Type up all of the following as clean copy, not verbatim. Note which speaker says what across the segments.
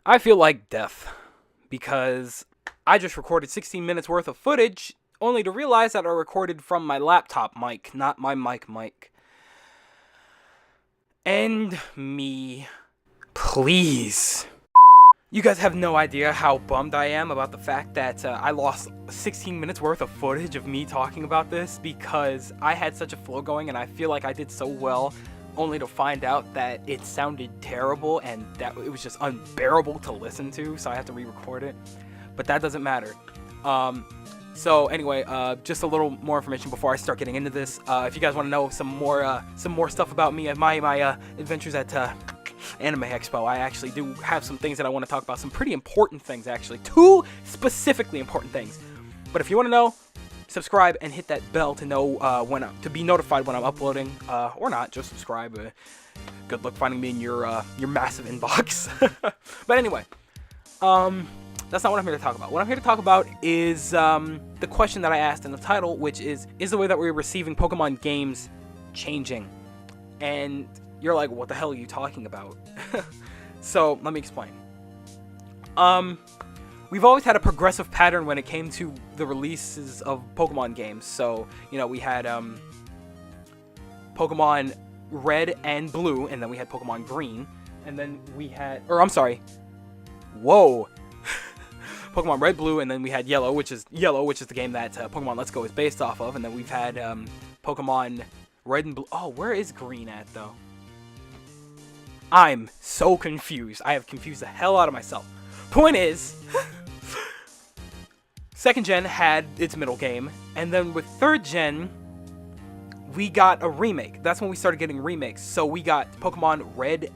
Speaker 1: I feel like death because I just recorded 16 minutes worth of footage only to realize that I recorded from my laptop mic, not my mic. End me, please. You guys have no idea how bummed I am about the fact that I lost 16 minutes worth of footage of me talking about this because I had such a flow going and I feel like I did so well, only to find out that it sounded terrible and that it was just unbearable to listen to, so I have to re-record it. But that doesn't matter. So anyway, just a little more information before I start getting into this. If you guys want to know some more stuff about me and my adventures at Anime Expo, I actually do have some things that I want to talk about. Some pretty important things, actually. 2 specifically important things. But if you want to know, subscribe and hit that bell to know to be notified when I'm uploading, or not. Just subscribe. Good luck finding me in your massive inbox. But anyway, that's not what I'm here to talk about. What I'm here to talk about is the question that I asked in the title, which is the way that we're receiving Pokemon games changing? And you're like, what the hell are you talking about? So, let me explain. We've always had a progressive pattern when it came to the releases of Pokemon games. So, you know, we had Pokemon Red and Blue, and then we had Pokemon Green, and then we had, Pokemon Red, Blue, and then we had Yellow, which is the game that Pokemon Let's Go is based off of, and then we've had Pokemon Red and Blue. Oh, where is Green at, though? I'm so confused. I have confused the hell out of myself. Point is, second gen had its middle game, and then with third gen, we got a remake. That's when we started getting remakes. So we got Pokemon Red,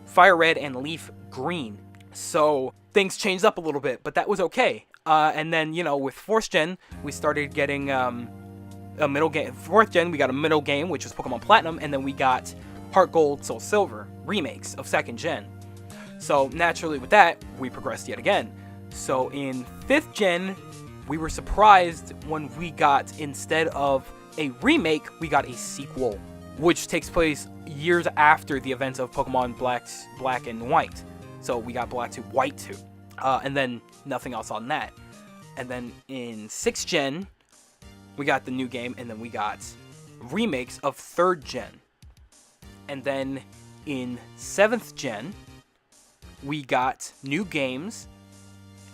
Speaker 1: Fire Red, and Leaf Green. So things changed up a little bit, but that was okay. And then, you know, with 4th gen, we started getting a middle game. 4th gen, we got a middle game, which was Pokemon Platinum, and then we got Heart Gold, Soul Silver remakes of 2nd gen. So naturally with that, we progressed yet again. So in 5th gen, we were surprised when we got, instead of a remake, we got a sequel, which takes place years after the events of Pokemon Black and White. So we got Black 2, White 2, and then nothing else on that. And then in 6th gen, we got the new game, and then we got remakes of 3rd gen. And then in 7th gen, we got new games,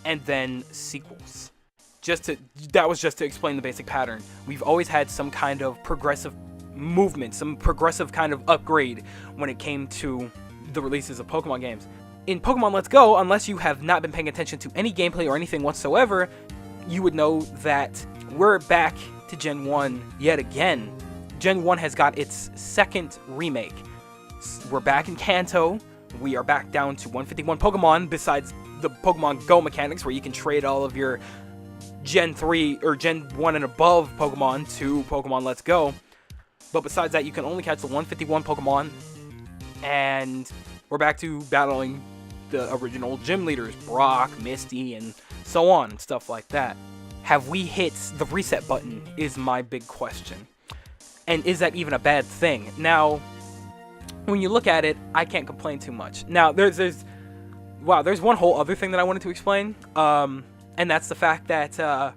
Speaker 1: and then sequels. That was just to explain the basic pattern. We've always had some kind of progressive movement, some progressive kind of upgrade when it came to the releases of Pokemon games. In Pokemon Let's Go, unless you have not been paying attention to any gameplay or anything whatsoever, you would know that we're back to Gen 1 yet again. Gen 1 has got its 2nd remake. We're back in Kanto. We are back down to 151 Pokemon, besides the Pokemon Go mechanics, where you can trade all of your Gen 3 or Gen 1 and above Pokemon to Pokemon Let's Go. But besides that, you can only catch the 151 Pokemon, and we're back to battling the original gym leaders, Brock, Misty, and so on, and stuff like that. Have we hit the reset button is my big question. And is that even a bad thing? Now, when you look at it, I can't complain too much. Now, there's one whole other thing that I wanted to explain, and that's the fact that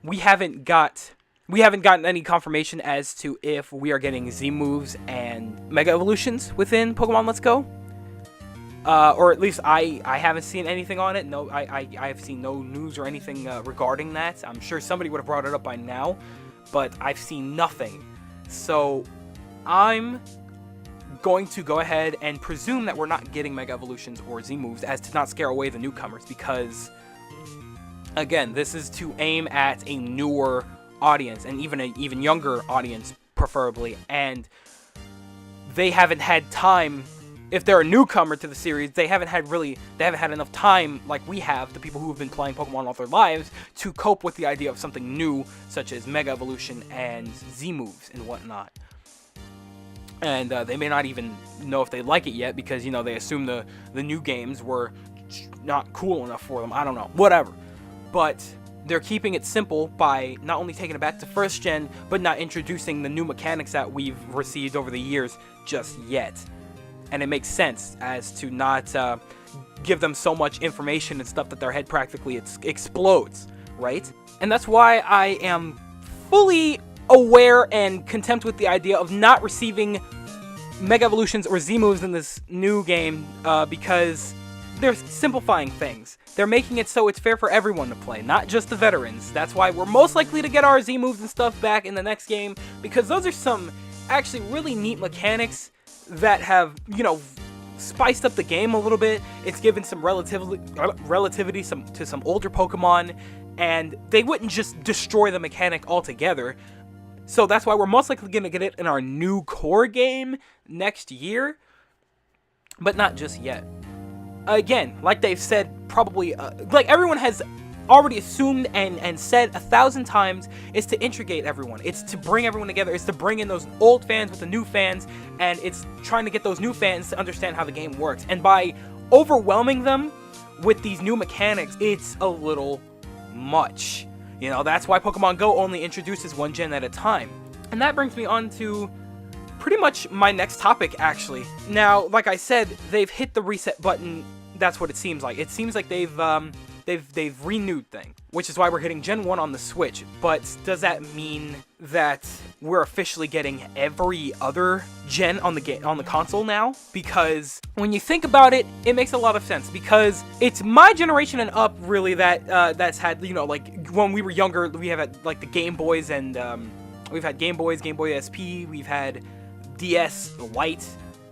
Speaker 1: we haven't gotten any confirmation as to if we are getting Z moves and Mega Evolutions within Pokemon Let's Go, or at least I haven't seen anything on it. No, I have seen no news or anything regarding that. I'm sure somebody would have brought it up by now, but I've seen nothing. So I'm going to go ahead and presume that we're not getting Mega Evolutions or Z moves, as to not scare away the newcomers, because again, this is to aim at a newer audience, and even an even younger audience preferably, and they haven't had time. If they're a newcomer to the series, they haven't had enough time, like we have, the people who have been playing Pokemon all their lives, to cope with the idea of something new, such as Mega Evolution and Z moves and whatnot. And they may not even know if they like it yet, because, you know, they assume the new games were not cool enough for them. I don't know, whatever. But they're keeping it simple by not only taking it back to 1st gen, but not introducing the new mechanics that we've received over the years just yet. And it makes sense as to not give them so much information and stuff that their head practically explodes, right? And that's why I am fully aware and content with the idea of not receiving Mega Evolutions or Z-Moves in this new game, because they're simplifying things. They're making it so it's fair for everyone to play, not just the veterans. That's why we're most likely to get our Z-Moves and stuff back in the next game, because those are some actually really neat mechanics that have, you know, spiced up the game a little bit. It's given some relativity to some older Pokemon, and they wouldn't just destroy the mechanic altogether. So that's why we're most likely going to get it in our new core game next year, but not just yet. Again, like they've said, probably, like everyone has already assumed and said 1,000 times, is to integrate everyone. It's to bring everyone together. It's to bring in those old fans with the new fans, and it's trying to get those new fans to understand how the game works. And by overwhelming them with these new mechanics, it's a little much. You know, that's why Pokemon Go only introduces one gen at a time. And that brings me on to pretty much my next topic, actually. Now, like I said, they've hit the reset button. That's what it seems like. It seems like they've renewed things, which is why we're getting Gen 1 on the Switch. But does that mean that we're officially getting every other gen on the console now? Because when you think about it, it makes a lot of sense, because it's my generation and up really that's had, you know, like when we were younger, we have had like the Game Boys, and we've had Game Boys, Game Boy SP, we've had DS Lite,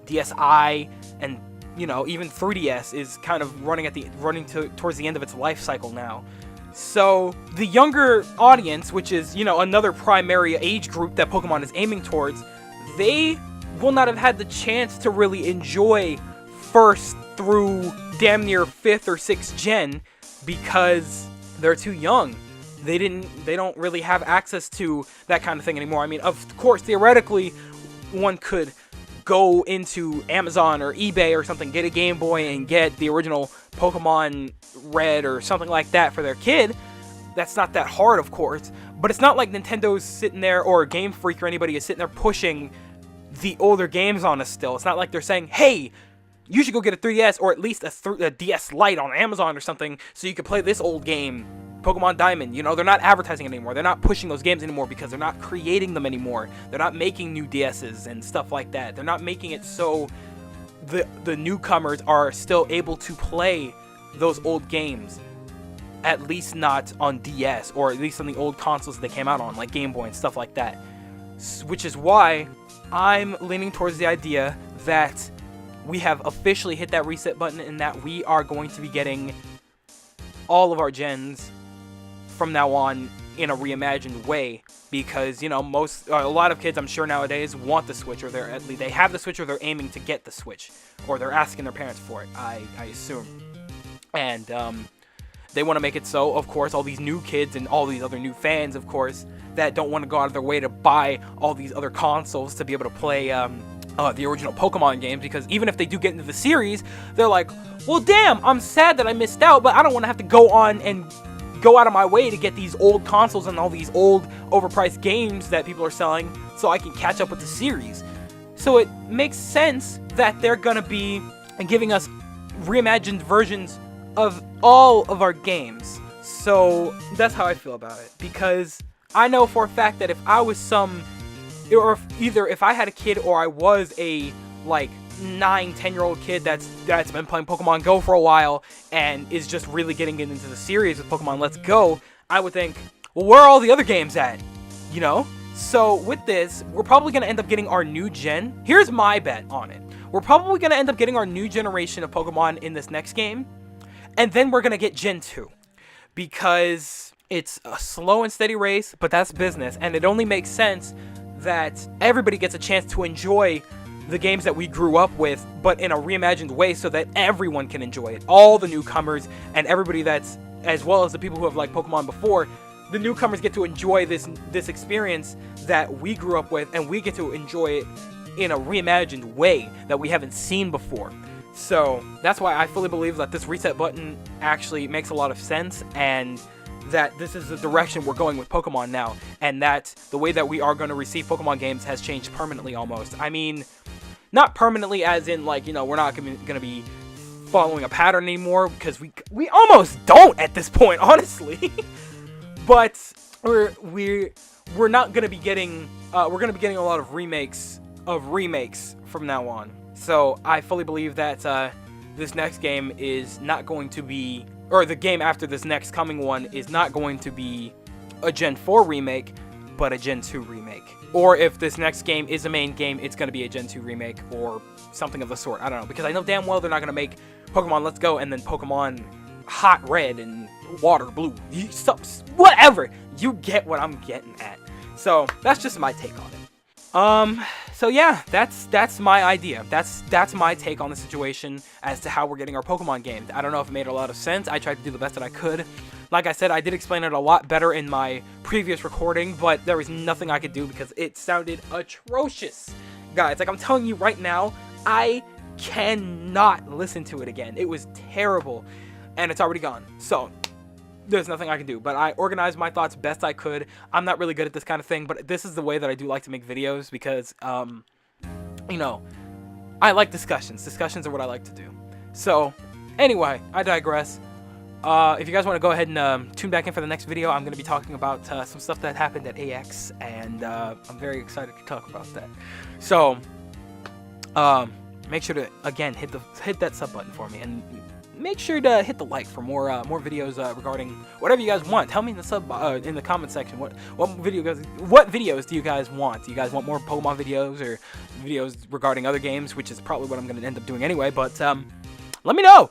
Speaker 1: DSi, and you know, even 3DS is kind of running towards the end of its life cycle now. So the younger audience, which is, you know, another primary age group that Pokemon is aiming towards, they will not have had the chance to really enjoy first through damn near 5th or 6th gen, because they're too young. They don't really have access to that kind of thing anymore. I mean, of course, theoretically, one could go into Amazon or eBay or something, get a Game Boy and get the original Pokemon Red or something like that for their kid. That's not that hard, of course, but it's not like Nintendo's sitting there, or Game Freak or anybody is sitting there pushing the older games on us still. It's not like they're saying, hey, you should go get a 3DS or at least a DS Lite on Amazon or something so you can play this old game, Pokemon Diamond. You know, they're not advertising it anymore. They're not pushing those games anymore because they're not creating them anymore. They're not making new DSs and stuff like that. They're not making it so the newcomers are still able to play those old games, at least not on DS, or at least on the old consoles they came out on, like Game Boy and stuff like that. Which is why I'm leaning towards the idea that we have officially hit that reset button, and that we are going to be getting all of our gens from now on in a reimagined way, because, you know, a lot of kids, I'm sure nowadays, want the Switch, or they have the Switch, or they're aiming to get the Switch, or they're asking their parents for it, I assume. And they want to make it so, of course, all these new kids and all these other new fans, of course, that don't want to go out of their way to buy all these other consoles to be able to play the original Pokemon games, because even if they do get into the series, they're like, well, damn, I'm sad that I missed out, but I don't want to have to go on and go out of my way to get these old consoles and all these old overpriced games that people are selling so I can catch up with the series. So it makes sense that they're going to be giving us reimagined versions of all of our games. So that's how I feel about it, because I know for a fact that if I was either if I had a kid, or I was a like 9-10-year-old kid that's been playing Pokemon Go for a while and is just really getting into the series with Pokemon Let's Go, I would think, well, where are all the other games at? You know? So with this, we're probably going to end up getting our new gen. Here's my bet on it. We're probably going to end up getting our new generation of Pokemon in this next game, and then we're going to get Gen 2. Because it's a slow and steady race, but that's business, and it only makes sense that everybody gets a chance to enjoy the games that we grew up with, but in a reimagined way, so that everyone can enjoy it. All the newcomers and everybody that's, as well as the people who have liked Pokemon before, the newcomers get to enjoy this experience that we grew up with, and we get to enjoy it in a reimagined way that we haven't seen before. So that's why I fully believe that this reset button actually makes a lot of sense, and that this is the direction we're going with Pokemon now, and that the way that we are going to receive Pokemon games has changed permanently almost. I mean, not permanently as in, like, you know, we're not going to be following a pattern anymore, because we almost don't at this point, honestly. But we're not gonna be getting we're gonna be getting a lot of remakes from now on. So I fully believe that this next game is not going to be, or the game after this next coming one is not going to be a Gen 4 remake, but a Gen 2 remake. Or if this next game is a main game, it's going to be a Gen 2 remake or something of the sort. I don't know, because I know damn well they're not going to make Pokemon Let's Go and then Pokemon Hot Red and Water Blue. Whatever. You get what I'm getting at. So that's just my take on it. So yeah, that's my idea. That's my take on the situation as to how we're getting our Pokemon game. I don't know if it made a lot of sense. I tried to do the best that I could. Like I said, I did explain it a lot better in my previous recording, but there was nothing I could do because it sounded atrocious. Guys, like I'm telling you right now, I cannot listen to it again. It was terrible, and it's already gone. So there's nothing I can do, but I organized my thoughts best I could. I'm not really good at this kind of thing, but this is the way that I do like to make videos because, you know, I like discussions. Discussions are what I like to do. So, anyway, I digress. If you guys want to go ahead and tune back in for the next video, I'm going to be talking about some stuff that happened at AX, and I'm very excited to talk about that. So, make sure to, again, hit that sub button for me, and make sure to hit the like for more videos regarding whatever you guys want. Tell me in the comment section what videos do you guys want? Do you guys want more Pokemon videos or videos regarding other games, which is probably what I'm going to end up doing anyway, but let me know.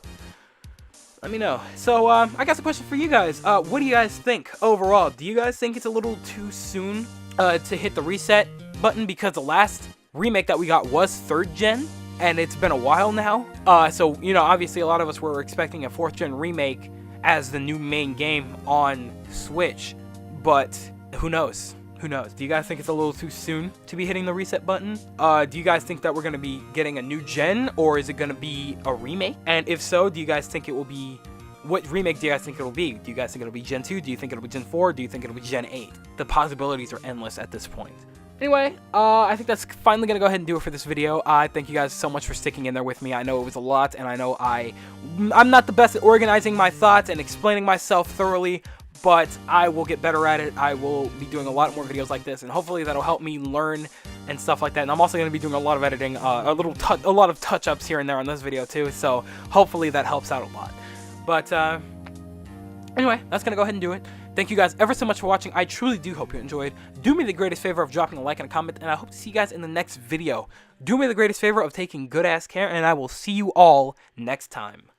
Speaker 1: Let me know. So I got some question for you guys. What do you guys think overall? Do you guys think it's a little too soon to hit the reset button, because the last remake that we got was 3rd gen? And it's been a while now. So, you know, obviously a lot of us were expecting a 4th gen remake as the new main game on Switch. But who knows? Who knows? Do you guys think it's a little too soon to be hitting the reset button? Do you guys think that we're going to be getting a new gen, or is it going to be a remake? And if so, do you guys think it will be... What remake do you guys think it'll be? Do you guys think it'll be Gen 2? Do you think it'll be Gen 4? Do you think it'll be Gen 8? The possibilities are endless at this point. Anyway, I think that's finally going to go ahead and do it for this video. I thank you guys so much for sticking in there with me. I know it was a lot, and I know I'm not the best at organizing my thoughts and explaining myself thoroughly, but I will get better at it. I will be doing a lot more videos like this, and hopefully that'll help me learn and stuff like that. And I'm also going to be doing a lot of editing, a lot of touch-ups here and there on this video too, so hopefully that helps out a lot. But anyway, that's going to go ahead and do it. Thank you guys ever so much for watching. I truly do hope you enjoyed. Do me the greatest favor of dropping a like and a comment, and I hope to see you guys in the next video. Do me the greatest favor of taking good ass care, and I will see you all next time.